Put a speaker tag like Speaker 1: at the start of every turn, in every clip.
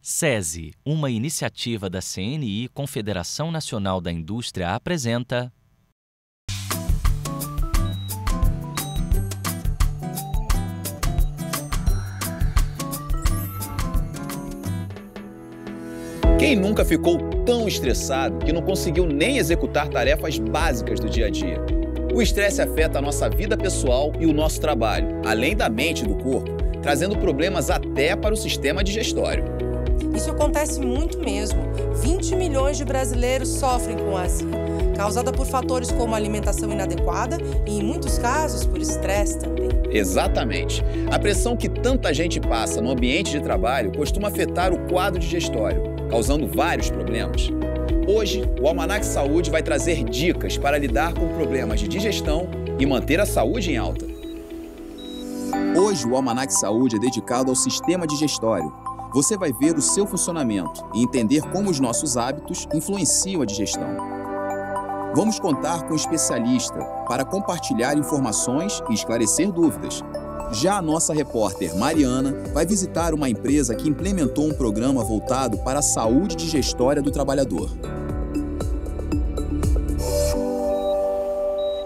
Speaker 1: SESI, uma iniciativa da CNI, Confederação Nacional da Indústria, apresenta...
Speaker 2: Quem nunca ficou tão estressado que não conseguiu nem executar tarefas básicas do dia a dia? O estresse afeta a nossa vida pessoal e o nosso trabalho, além da mente e do corpo, trazendo problemas até para o sistema digestório.
Speaker 3: Isso acontece muito mesmo. 20 milhões de brasileiros sofrem com azia, causada por fatores como alimentação inadequada e, em muitos casos, por estresse também.
Speaker 2: Exatamente. A pressão que tanta gente passa no ambiente de trabalho costuma afetar o quadro digestório, causando vários problemas. Hoje, o Almanac Saúde vai trazer dicas para lidar com problemas de digestão e manter a saúde em alta. Hoje, o Almanac Saúde é dedicado ao sistema digestório. Você vai ver o seu funcionamento e entender como os nossos hábitos influenciam a digestão. Vamos contar com um especialista para compartilhar informações e esclarecer dúvidas. Já a nossa repórter Mariana vai visitar uma empresa que implementou um programa voltado para a saúde digestória do trabalhador.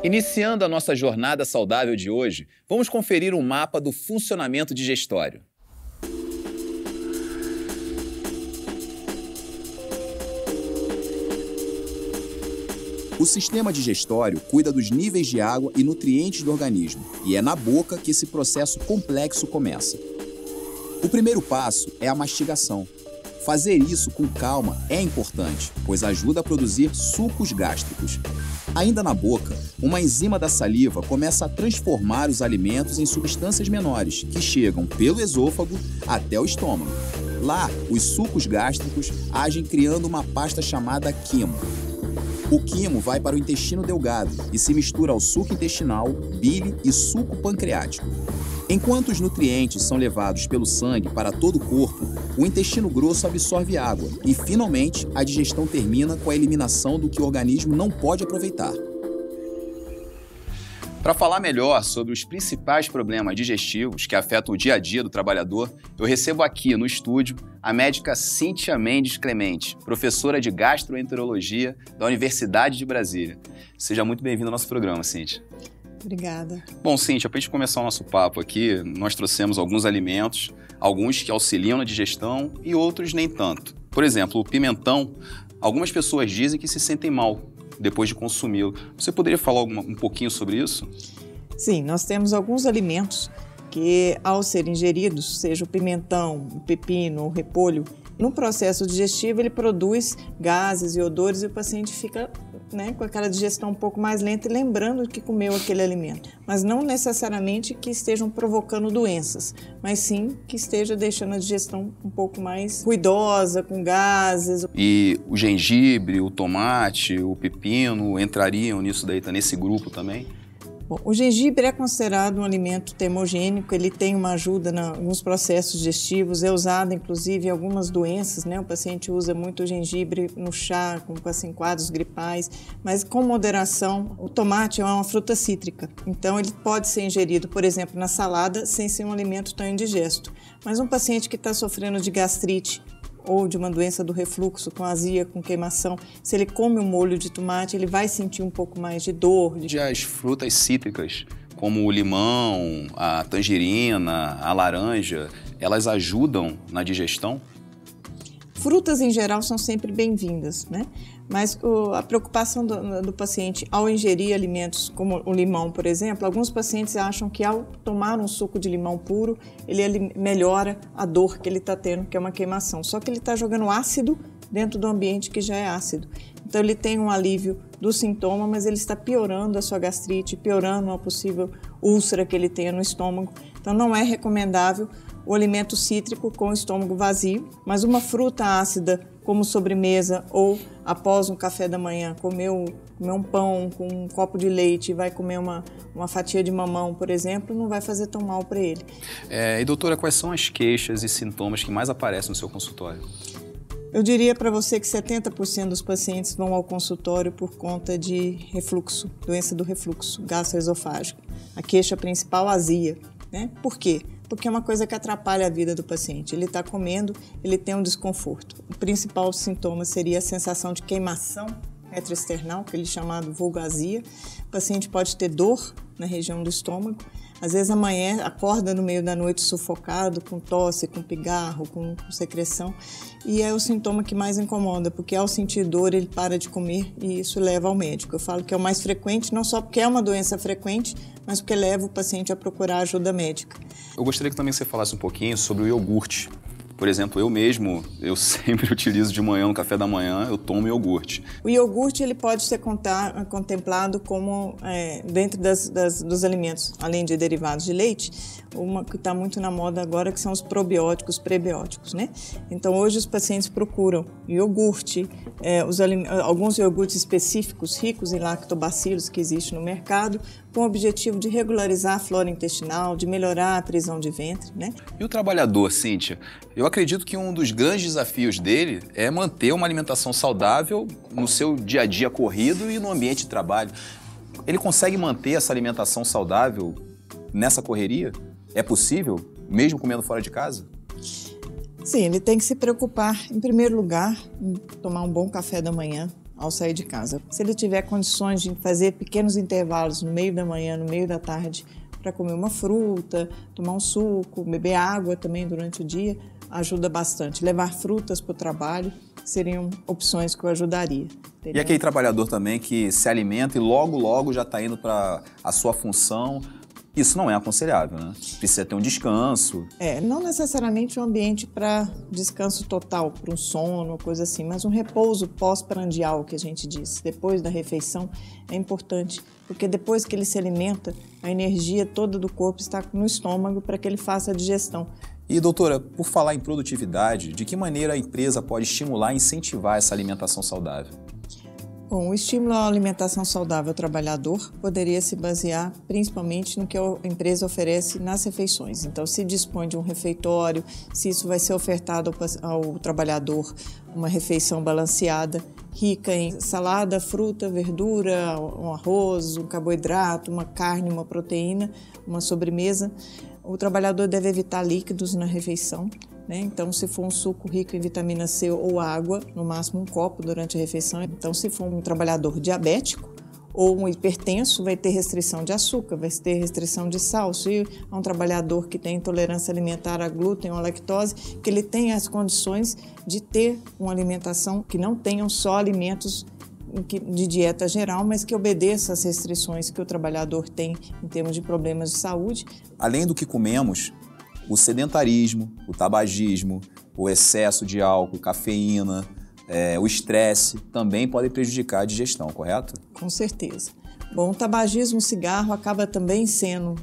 Speaker 2: Iniciando a nossa jornada saudável de hoje, vamos conferir um mapa do funcionamento digestório. O sistema digestório cuida dos níveis de água e nutrientes do organismo, e é na boca que esse processo complexo começa. O primeiro passo é a mastigação. Fazer isso com calma é importante, pois ajuda a produzir sucos gástricos. Ainda na boca, uma enzima da saliva começa a transformar os alimentos em substâncias menores, que chegam pelo esôfago até o estômago. Lá, os sucos gástricos agem criando uma pasta chamada quimo. O quimo vai para o intestino delgado e se mistura ao suco intestinal, bile e suco pancreático. Enquanto os nutrientes são levados pelo sangue para todo o corpo, o intestino grosso absorve água e, finalmente, a digestão termina com a eliminação do que o organismo não pode aproveitar. Para falar melhor sobre os principais problemas digestivos que afetam o dia a dia do trabalhador, eu recebo aqui no estúdio a médica Cíntia Mendes Clemente, professora de gastroenterologia da Universidade de Brasília. Seja muito bem-vinda ao nosso programa, Cíntia.
Speaker 4: Obrigada.
Speaker 2: Bom, Cíntia, para a gente começar o nosso papo aqui, nós trouxemos alguns alimentos, alguns que auxiliam na digestão e outros nem tanto. Por exemplo, o pimentão, algumas pessoas dizem que se sentem mal depois de consumi-lo. Você poderia falar um pouquinho sobre isso?
Speaker 4: Sim, nós temos alguns alimentos que, ao serem ingeridos, seja o pimentão, o pepino, o repolho, no processo digestivo ele produz gases e odores e o paciente fica, com aquela digestão um pouco mais lenta e lembrando que comeu aquele alimento. Mas não necessariamente que estejam provocando doenças, mas sim que esteja deixando a digestão um pouco mais ruidosa, com gases.
Speaker 2: E o gengibre, o tomate, o pepino entrariam nisso daí, nesse grupo também?
Speaker 4: Bom, o gengibre é considerado um alimento termogênico, ele tem uma ajuda em alguns processos digestivos, é usado inclusive em algumas doenças, O paciente usa muito o gengibre no chá, em quadros gripais, mas com moderação. O tomate é uma fruta cítrica, então ele pode ser ingerido, por exemplo, na salada, sem ser um alimento tão indigesto. Mas um paciente que está sofrendo de gastrite, ou de uma doença do refluxo, com azia, com queimação, se ele come o molho de tomate, ele vai sentir um pouco mais de dor.
Speaker 2: As frutas cítricas, como o limão, a tangerina, a laranja, elas ajudam na digestão?
Speaker 4: Frutas, em geral, são sempre bem-vindas, Mas a preocupação do paciente ao ingerir alimentos como o limão, por exemplo, alguns pacientes acham que ao tomar um suco de limão puro, ele melhora a dor que ele está tendo, que é uma queimação. Só que ele está jogando ácido dentro do ambiente que já é ácido. Então ele tem um alívio do sintoma, mas ele está piorando a sua gastrite, piorando uma possível úlcera que ele tenha no estômago. Então não é recomendável o alimento cítrico com o estômago vazio, mas uma fruta ácida como sobremesa ou após um café da manhã, comer um pão com um copo de leite e vai comer uma fatia de mamão, por exemplo, não vai fazer tão mal para ele.
Speaker 2: E doutora, quais são as queixas e sintomas que mais aparecem no seu consultório?
Speaker 4: Eu diria para você que 70% dos pacientes vão ao consultório por conta de refluxo, doença do refluxo gastroesofágico. A queixa principal, azia. Por quê? porque é uma coisa que atrapalha a vida do paciente. Ele está comendo, ele tem um desconforto. O principal sintoma seria a sensação de queimação retroesternal, que ele é chamado vulgazia. O paciente pode ter dor na região do estômago. Às vezes amanhã acorda no meio da noite sufocado, com tosse, com pigarro, com secreção. E é o sintoma que mais incomoda, porque ao sentir dor ele para de comer e isso leva ao médico. Eu falo que é o mais frequente, não só porque é uma doença frequente, mas porque leva o paciente a procurar ajuda médica.
Speaker 2: Eu gostaria que também você falasse um pouquinho sobre o iogurte. Por exemplo, eu sempre utilizo de manhã, no café da manhã, eu tomo iogurte.
Speaker 4: O iogurte ele pode ser contemplado como, dentro dos alimentos, além de derivados de leite, uma que está muito na moda agora, que são os probióticos, prebióticos, né? Então, hoje os pacientes procuram iogurte, alguns iogurtes específicos, ricos em lactobacilos que existem no mercado, com o objetivo de regularizar a flora intestinal, de melhorar a prisão de ventre, né?
Speaker 2: E o trabalhador, Cíntia? Eu acredito que um dos grandes desafios dele é manter uma alimentação saudável no seu dia a dia corrido e no ambiente de trabalho. Ele consegue manter essa alimentação saudável nessa correria? É possível, mesmo comendo fora de casa?
Speaker 4: Sim, ele tem que se preocupar, em primeiro lugar, em tomar um bom café da manhã ao sair de casa. Se ele tiver condições de fazer pequenos intervalos no meio da manhã, no meio da tarde, para comer uma fruta, tomar um suco, beber água também durante o dia, ajuda bastante. Levar frutas para o trabalho seriam opções que eu ajudaria. Entendeu?
Speaker 2: E aquele trabalhador também que se alimenta e logo já está indo para a sua função. Isso não é aconselhável, né? Precisa ter um descanso.
Speaker 4: Não necessariamente um ambiente para descanso total, para um sono, coisa assim, mas um repouso pós-prandial, que a gente diz, depois da refeição, é importante, porque depois que ele se alimenta, a energia toda do corpo está no estômago para que ele faça a digestão.
Speaker 2: E, doutora, por falar em produtividade, de que maneira a empresa pode estimular e incentivar essa alimentação saudável?
Speaker 4: Bom, o estímulo à alimentação saudável ao trabalhador poderia se basear principalmente no que a empresa oferece nas refeições. Então, se dispõe de um refeitório, se isso vai ser ofertado ao trabalhador uma refeição balanceada, rica em salada, fruta, verdura, um arroz, um carboidrato, uma carne, uma proteína, uma sobremesa. O trabalhador deve evitar líquidos na refeição. Então, se for um suco rico em vitamina C ou água, no máximo um copo durante a refeição. Então, se for um trabalhador diabético ou um hipertenso, vai ter restrição de açúcar, vai ter restrição de sal. Se é um trabalhador que tem intolerância alimentar a glúten ou a lactose, que ele tenha as condições de ter uma alimentação que não tenham só alimentos de dieta geral, mas que obedeça às restrições que o trabalhador tem em termos de problemas de saúde.
Speaker 2: Além do que comemos, o sedentarismo, o tabagismo, o excesso de álcool, cafeína, o estresse também podem prejudicar a digestão, correto?
Speaker 4: Com certeza. Bom, o tabagismo, o cigarro acaba também sendo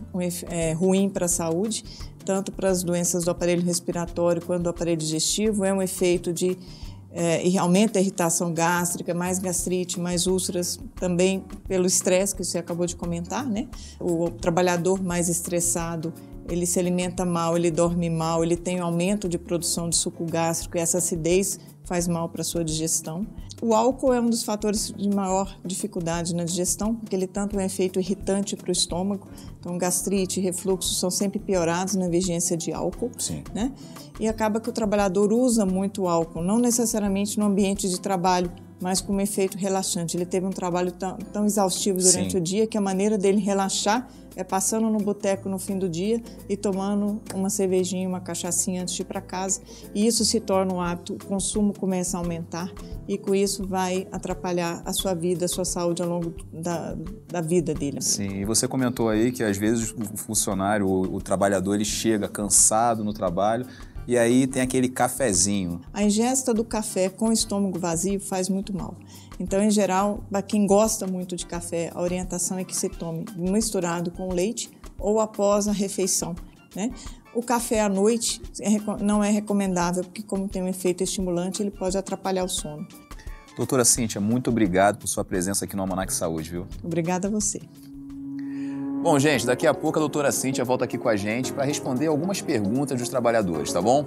Speaker 4: ruim para a saúde, tanto para as doenças do aparelho respiratório quanto do aparelho digestivo. É um efeito de aumenta a irritação gástrica, mais gastrite, mais úlceras, também pelo estresse que você acabou de comentar, né? O trabalhador mais estressado, ele se alimenta mal, ele dorme mal, ele tem aumento de produção de suco gástrico e essa acidez faz mal para a sua digestão. O álcool é um dos fatores de maior dificuldade na digestão, porque ele tanto é um efeito irritante para o estômago, então gastrite e refluxo são sempre piorados na vigência de álcool.
Speaker 2: Sim.
Speaker 4: Né? E acaba que o trabalhador usa muito álcool, não necessariamente no ambiente de trabalho, mas como efeito relaxante. Ele teve um trabalho tão exaustivo durante
Speaker 2: Sim.
Speaker 4: o dia que a maneira dele relaxar é passando no boteco no fim do dia e tomando uma cervejinha, uma cachaçinha antes de ir para casa. E isso se torna um hábito, o consumo começa a aumentar e com isso vai atrapalhar a sua vida, a sua saúde ao longo da vida dele.
Speaker 2: Sim, e você comentou aí que às vezes o funcionário, o trabalhador, ele chega cansado no trabalho e aí tem aquele cafezinho.
Speaker 4: A ingesta do café com o estômago vazio faz muito mal. Então, em geral, para quem gosta muito de café, a orientação é que se tome misturado com leite ou após a refeição, né? O café à noite não é recomendável, porque como tem um efeito estimulante, ele pode atrapalhar o sono.
Speaker 2: Doutora Cíntia, muito obrigado por sua presença aqui no Almanac Saúde, viu?
Speaker 4: Obrigada a você.
Speaker 2: Bom, gente, daqui a pouco a doutora Cíntia volta aqui com a gente para responder algumas perguntas dos trabalhadores, tá bom?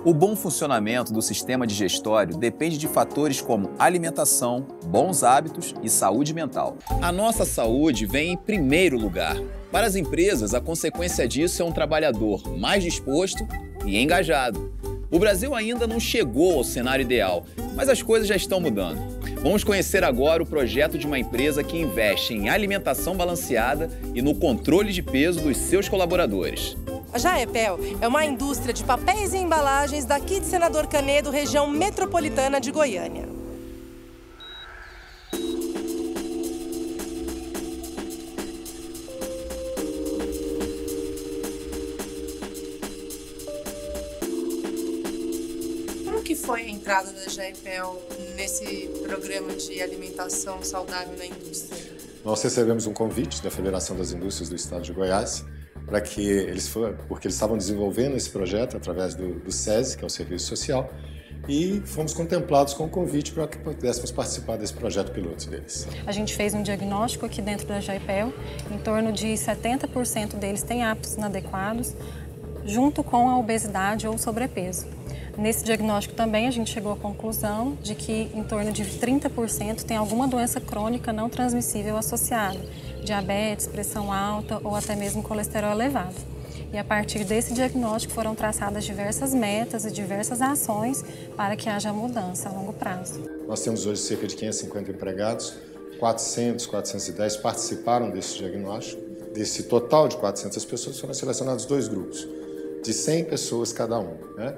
Speaker 2: O bom funcionamento do sistema digestório depende de fatores como alimentação, bons hábitos e saúde mental. A nossa saúde vem em primeiro lugar. Para as empresas, a consequência disso é um trabalhador mais disposto e engajado. O Brasil ainda não chegou ao cenário ideal, mas as coisas já estão mudando. Vamos conhecer agora o projeto de uma empresa que investe em alimentação balanceada e no controle de peso dos seus colaboradores.
Speaker 3: A Jaepel é uma indústria de papéis e embalagens daqui de Senador Canedo, região metropolitana de Goiânia. Como que foi a entrada da Jaepel nesse programa de alimentação saudável na indústria?
Speaker 5: Nós recebemos um convite da Federação das Indústrias do Estado de Goiás para que porque eles estavam desenvolvendo esse projeto através do SESI, que é o Serviço Social, e fomos contemplados com o convite para que pudéssemos participar desse projeto piloto deles.
Speaker 6: A gente fez um diagnóstico aqui dentro da Jaepel, em torno de 70% deles têm hábitos inadequados, junto com a obesidade ou sobrepeso. Nesse diagnóstico também a gente chegou à conclusão de que em torno de 30% tem alguma doença crônica não transmissível associada, diabetes, pressão alta ou até mesmo colesterol elevado. E a partir desse diagnóstico foram traçadas diversas metas e diversas ações para que haja mudança a longo prazo.
Speaker 5: Nós temos hoje cerca de 550 empregados, 410 participaram desse diagnóstico. Desse total de 400 pessoas foram selecionados 2 grupos, de 100 pessoas cada um, né?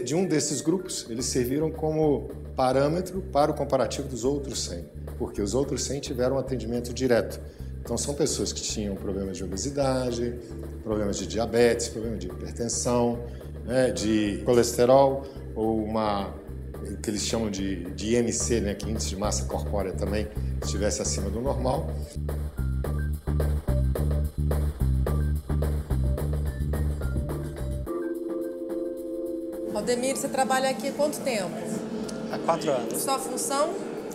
Speaker 5: De um desses grupos, eles serviram como parâmetro para o comparativo dos outros 100, porque os outros 100 tiveram um atendimento direto. Então, são pessoas que tinham problemas de obesidade, problemas de diabetes, problemas de hipertensão, né, de colesterol, ou o que eles chamam de IMC, né, que é índice de massa corpórea também estivesse acima do normal.
Speaker 3: Aldemir, você trabalha aqui há quanto tempo?
Speaker 7: Há 4 anos.
Speaker 3: Sua função?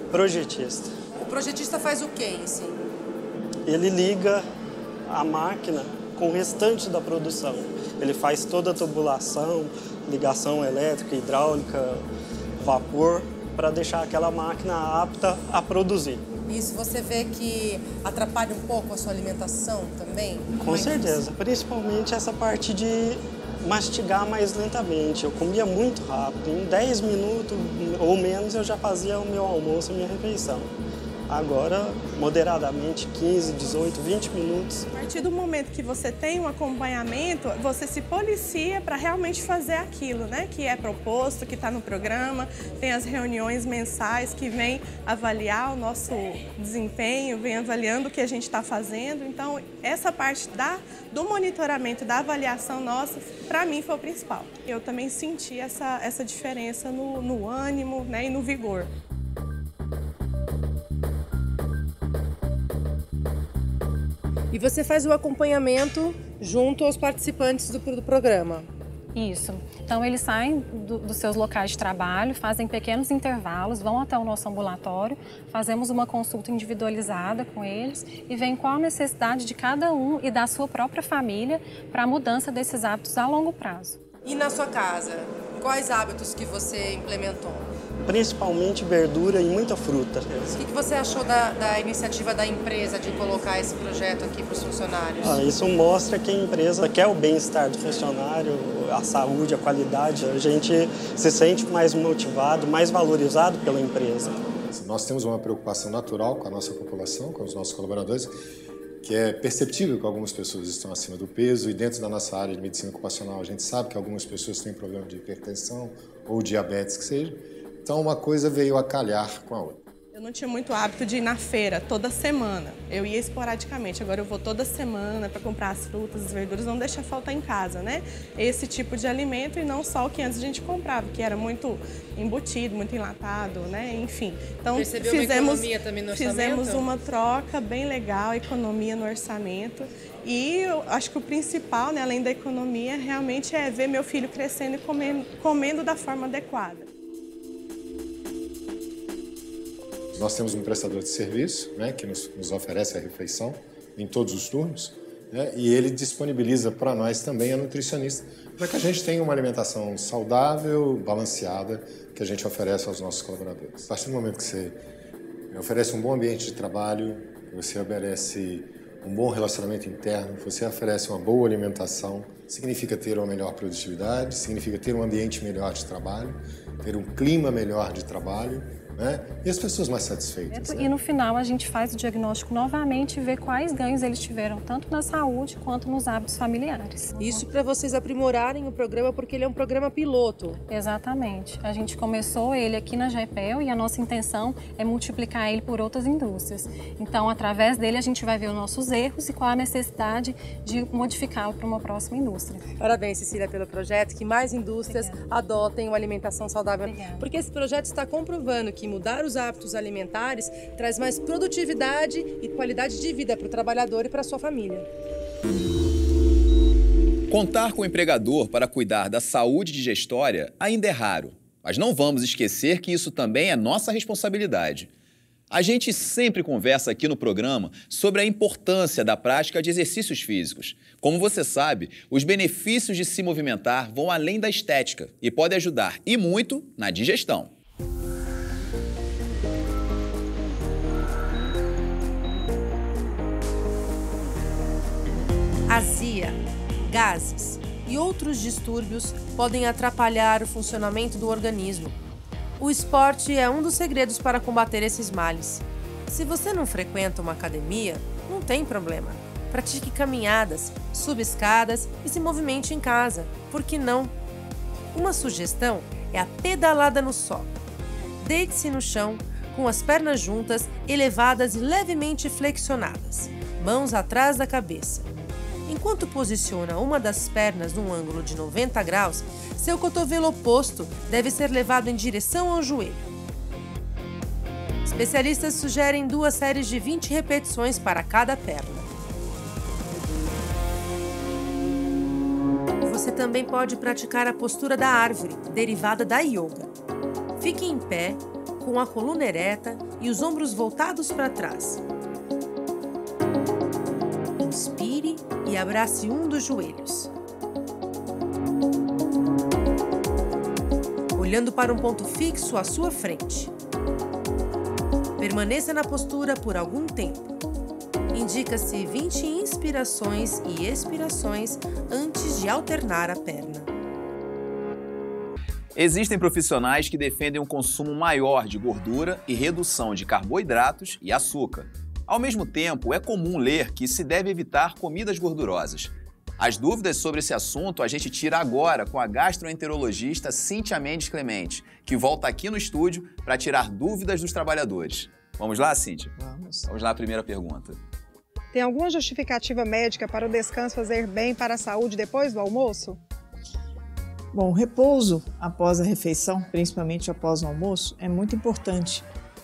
Speaker 7: Projetista.
Speaker 3: O projetista faz o quê em si?
Speaker 7: Ele liga a máquina com o restante da produção. Ele faz toda a tubulação, ligação elétrica, hidráulica, vapor, para deixar aquela máquina apta a produzir.
Speaker 3: Isso você vê que atrapalha um pouco a sua alimentação também?
Speaker 7: Com certeza, principalmente essa parte de mastigar mais lentamente. Eu comia muito rápido, em 10 minutos ou menos eu já fazia o meu almoço, a minha refeição. Agora, moderadamente, 15, 18, 20 minutos.
Speaker 8: A partir do momento que você tem um acompanhamento, você se policia para realmente fazer aquilo, né? Que é proposto, que está no programa. Tem as reuniões mensais que vêm avaliar o nosso desempenho, vem avaliando o que a gente está fazendo. Então, essa parte do monitoramento, da avaliação nossa, para mim foi o principal. Eu também senti essa diferença no ânimo, né, e no vigor.
Speaker 3: E você faz o acompanhamento junto aos participantes do programa?
Speaker 6: Isso. Então, eles saem dos seus locais de trabalho, fazem pequenos intervalos, vão até o nosso ambulatório, fazemos uma consulta individualizada com eles e veem qual a necessidade de cada um e da sua própria família para a mudança desses hábitos a longo prazo.
Speaker 3: E na sua casa, quais hábitos que você implementou?
Speaker 7: Principalmente verdura e muita fruta.
Speaker 3: O que você achou da iniciativa da empresa de colocar esse projeto aqui para os funcionários?
Speaker 7: Isso mostra que a empresa quer o bem-estar do funcionário, a saúde, a qualidade. A gente se sente mais motivado, mais valorizado pela empresa.
Speaker 5: Nós temos uma preocupação natural com a nossa população, com os nossos colaboradores, que é perceptível que algumas pessoas estão acima do peso, e dentro da nossa área de medicina ocupacional a gente sabe que algumas pessoas têm problema de hipertensão ou diabetes que seja. Então, uma coisa veio a calhar com a outra.
Speaker 8: Eu não tinha muito hábito de ir na feira toda semana. Eu ia esporadicamente. Agora eu vou toda semana para comprar as frutas, as verduras, não deixar faltar em casa, né? Esse tipo de alimento e não só o que antes a gente comprava, que era muito embutido, muito enlatado, né? Enfim. Então, fizemos uma troca bem legal, economia no orçamento. E eu acho que o principal, né, além da economia, realmente é ver meu filho crescendo e comendo da forma adequada.
Speaker 5: Nós temos um prestador de serviço, né, que nos oferece a refeição em todos os turnos, né, e ele disponibiliza para nós também a nutricionista, para que a gente tenha uma alimentação saudável, balanceada, que a gente oferece aos nossos colaboradores. A partir do momento que você oferece um bom ambiente de trabalho, que você oferece um bom relacionamento interno, você oferece uma boa alimentação, significa ter uma melhor produtividade, significa ter um ambiente melhor de trabalho, ter um clima melhor de trabalho, né? E as pessoas mais satisfeitas.
Speaker 6: E no final a gente faz o diagnóstico novamente e vê quais ganhos eles tiveram, tanto na saúde quanto nos hábitos familiares.
Speaker 3: Isso para vocês aprimorarem o programa, porque ele é um programa piloto.
Speaker 6: Exatamente. A gente começou ele aqui na Jaipel e a nossa intenção é multiplicar ele por outras indústrias. Então, através dele, a gente vai ver os nossos erros e qual a necessidade de modificá-lo para uma próxima indústria.
Speaker 3: Parabéns, Cecília, pelo projeto, que mais indústrias adotem uma alimentação saudável.
Speaker 6: Obrigada.
Speaker 3: Porque esse projeto está comprovando que mudar os hábitos alimentares traz mais produtividade e qualidade de vida para o trabalhador e para a sua família.
Speaker 2: Contar com o empregador para cuidar da saúde digestória ainda é raro, mas não vamos esquecer que isso também é nossa responsabilidade. A gente sempre conversa aqui no programa sobre a importância da prática de exercícios físicos. Como você sabe, os benefícios de se movimentar vão além da estética e podem ajudar, e muito, na digestão.
Speaker 3: Azia, gases e outros distúrbios podem atrapalhar o funcionamento do organismo. O esporte é um dos segredos para combater esses males. Se você não frequenta uma academia, não tem problema. Pratique caminhadas, suba escadas e se movimente em casa. Por que não? Uma sugestão é a pedalada no sol. Deite-se no chão, com as pernas juntas, elevadas e levemente flexionadas, mãos atrás da cabeça. Enquanto posiciona uma das pernas num ângulo de 90 graus, seu cotovelo oposto deve ser levado em direção ao joelho. Especialistas sugerem 2 séries de 20 repetições para cada perna. Você também pode praticar a postura da árvore, derivada da yoga. Fique em pé, com a coluna ereta e os ombros voltados para trás. Inspire e abrace um dos joelhos. Olhando para um ponto fixo à sua frente. Permaneça na postura por algum tempo. Indica-se 20 inspirações e expirações antes de alternar a perna.
Speaker 2: Existem profissionais que defendem um consumo maior de gordura e redução de carboidratos e açúcar. Ao mesmo tempo, é comum ler que se deve evitar comidas gordurosas. As dúvidas sobre esse assunto a gente tira agora com a gastroenterologista Cíntia Mendes Clemente, que volta aqui no estúdio para tirar dúvidas dos trabalhadores. Vamos lá, Cíntia? Vamos lá, a primeira pergunta.
Speaker 9: Tem alguma justificativa médica para o descanso fazer bem para a saúde depois do almoço?
Speaker 4: Bom, o repouso após a refeição, principalmente após o almoço, é muito importante,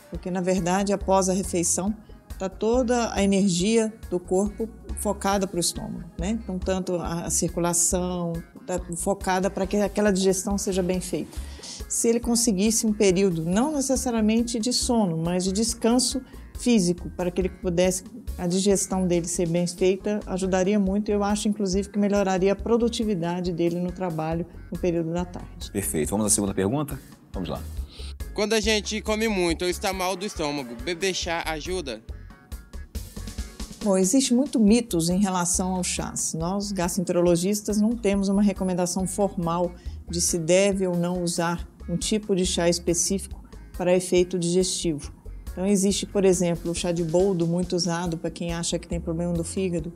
Speaker 4: porque na verdade após a refeição está toda a energia do corpo focada para o estômago, né? Então, tanto a circulação está focada para que aquela digestão seja bem feita. Se ele conseguisse um período, não necessariamente de sono, mas de descanso físico, para que ele pudesse, a digestão dele ser bem feita, ajudaria muito. Eu acho, inclusive, que melhoraria a produtividade dele no trabalho no período da tarde.
Speaker 2: Perfeito. Vamos à segunda pergunta? Vamos lá.
Speaker 10: Quando a gente come muito ou está mal do estômago, beber chá ajuda?
Speaker 4: Bom, existe muito mitos em relação aos chás. Nós, gastroenterologistas, não temos uma recomendação formal de se deve ou não usar um tipo de chá específico para efeito digestivo. Então, existe, por exemplo, o chá de boldo, muito usado para quem acha que tem problema do fígado,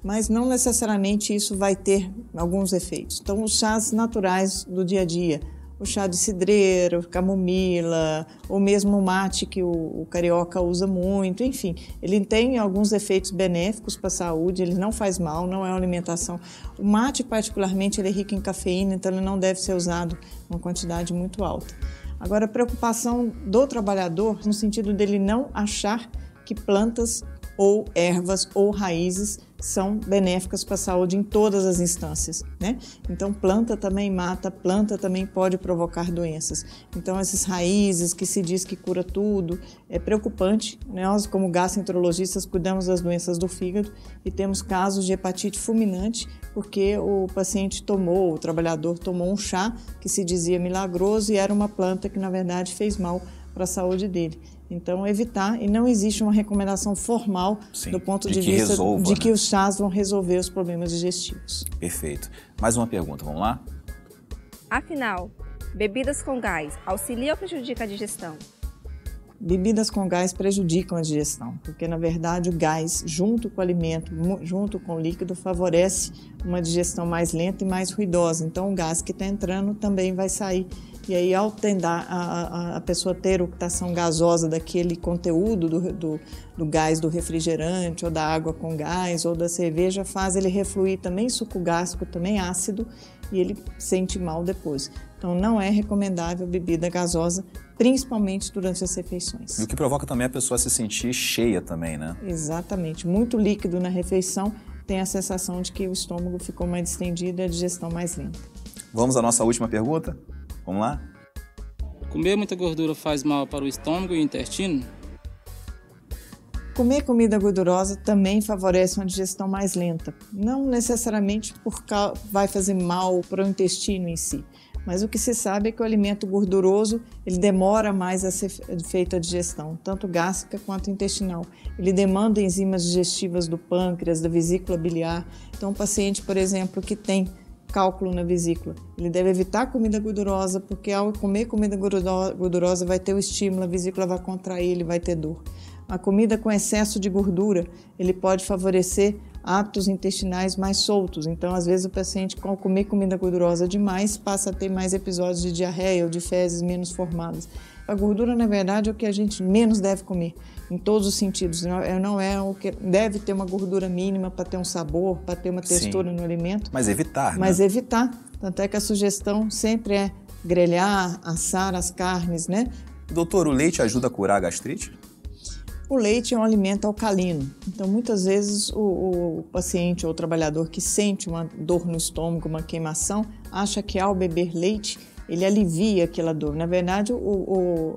Speaker 4: mas não necessariamente isso vai ter alguns efeitos. Então, os chás naturais do dia a dia, o chá de cidreira, camomila, ou mesmo o mate que o carioca usa muito, enfim, ele tem alguns efeitos benéficos para a saúde, ele não faz mal, não é uma alimentação. O mate, particularmente, ele é rico em cafeína, então ele não deve ser usado em uma quantidade muito alta. Agora, a preocupação do trabalhador, no sentido dele não achar que plantas ou ervas ou raízes são benéficas para a saúde em todas as instâncias, né? Então, planta também mata, planta também pode provocar doenças. Então, essas raízes que se diz que cura tudo, é preocupante. Nós, como gastroenterologistas, cuidamos das doenças do fígado e temos casos de hepatite fulminante porque o paciente tomou, o trabalhador tomou um chá que se dizia milagroso e era uma planta que, na verdade, fez mal para a saúde dele. Então, evitar, e não existe uma recomendação formal do ponto de vista de que os chás vão resolver os problemas digestivos.
Speaker 11: Perfeito. Mais uma pergunta, vamos lá?
Speaker 12: Afinal, bebidas com gás auxiliam ou prejudicam a digestão?
Speaker 4: Bebidas com gás prejudicam a digestão, porque na verdade o gás, junto com o alimento, junto com o líquido, favorece uma digestão mais lenta e mais ruidosa. Então o gás que está entrando também vai sair. E aí, ao tendar a pessoa ter ocultação gasosa daquele conteúdo do gás do refrigerante, ou da água com gás, ou da cerveja, faz ele refluir também suco gástrico, também ácido, e ele sente mal depois. Então, não é recomendável bebida gasosa, principalmente durante as refeições.
Speaker 11: E o que provoca também a pessoa se sentir cheia também, né?
Speaker 4: Exatamente. Muito líquido na refeição tem a sensação de que o estômago ficou mais distendido e a digestão mais lenta.
Speaker 11: Vamos à nossa última pergunta? Vamos lá?
Speaker 13: Comer muita gordura faz mal para o estômago e o intestino?
Speaker 4: Comer comida gordurosa também favorece uma digestão mais lenta. Não necessariamente vai fazer mal para o intestino em si, mas o que se sabe é que o alimento gorduroso ele demora mais a ser feita a digestão, tanto gástrica quanto intestinal. Ele demanda enzimas digestivas do pâncreas, da vesícula biliar. Então, um paciente, por exemplo, que tem cálculo na vesícula, ele deve evitar comida gordurosa, porque ao comer comida gordurosa vai ter o estímulo, a vesícula vai contrair, ele vai ter dor. A comida com excesso de gordura, ele pode favorecer hábitos intestinais mais soltos. Então, às vezes, o paciente, ao comer comida gordurosa demais, passa a ter mais episódios de diarreia ou de fezes menos formadas. A gordura, na verdade, é o que a gente menos deve comer, em todos os sentidos. Não é o que deve ter uma gordura mínima para ter um sabor, para ter uma textura no alimento.
Speaker 11: Mas evitar,
Speaker 4: Mas evitar. Tanto é que a sugestão sempre é grelhar, assar as carnes, né?
Speaker 11: Doutor, o leite ajuda a curar a gastrite?
Speaker 4: O leite é um alimento alcalino, então muitas vezes o paciente ou o trabalhador que sente uma dor no estômago, uma queimação, acha que ao beber leite ele alivia aquela dor. Na verdade, o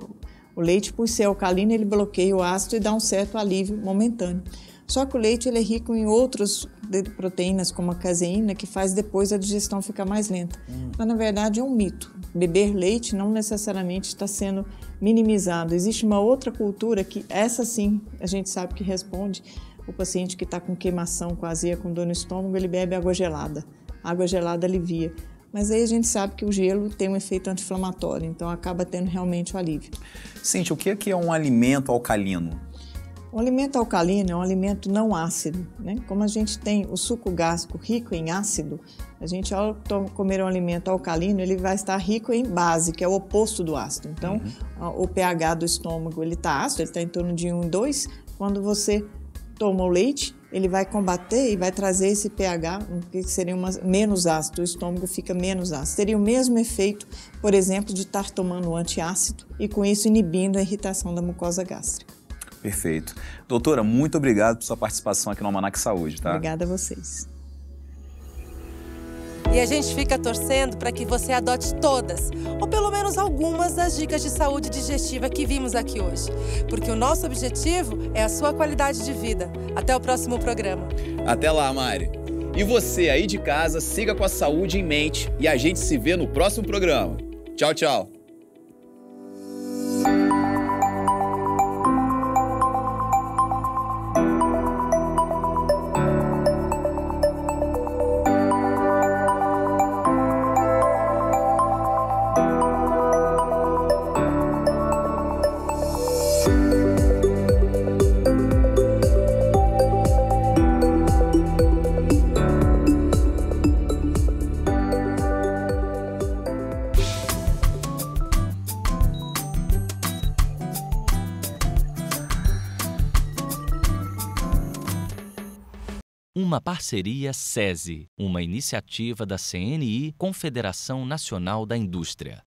Speaker 4: leite, por ser alcalino, ele bloqueia o ácido e dá um certo alívio momentâneo. Só que o leite ele é rico em outras proteínas, como a caseína, que faz depois a digestão ficar mais lenta. Mas, na verdade, é um mito. Beber leite não necessariamente está sendo minimizado. Existe uma outra cultura que, essa sim, a gente sabe que responde. O paciente que está com queimação, com azia, com dor no estômago, ele bebe água gelada. A água gelada alivia. Mas aí a gente sabe que o gelo tem um efeito anti-inflamatório, então acaba tendo realmente o alívio.
Speaker 11: Cíntia, o que é um alimento alcalino?
Speaker 4: O alimento alcalino é um alimento não ácido, né? Como a gente tem o suco gástrico rico em ácido, a gente ao comer um alimento alcalino, ele vai estar rico em base, que é o oposto do ácido. Então, o pH do estômago, ele está ácido, ele está em torno de 1, 2. Quando você toma o leite, ele vai combater e vai trazer esse pH, que seria menos ácido, o estômago fica menos ácido. Teria o mesmo efeito, por exemplo, de estar tomando um antiácido e com isso inibindo a irritação da mucosa gástrica.
Speaker 11: Perfeito. Doutora, muito obrigado por sua participação aqui no Almanac Saúde, tá?
Speaker 4: Obrigada a vocês.
Speaker 3: E a gente fica torcendo para que você adote todas, ou pelo menos algumas das dicas de saúde digestiva que vimos aqui hoje. Porque o nosso objetivo é a sua qualidade de vida. Até o próximo programa.
Speaker 14: Até lá, Mari. E você aí de casa, siga com a saúde em mente e a gente se vê no próximo programa. Tchau, tchau.
Speaker 1: Uma parceria SESI, uma iniciativa da CNI, Confederação Nacional da Indústria.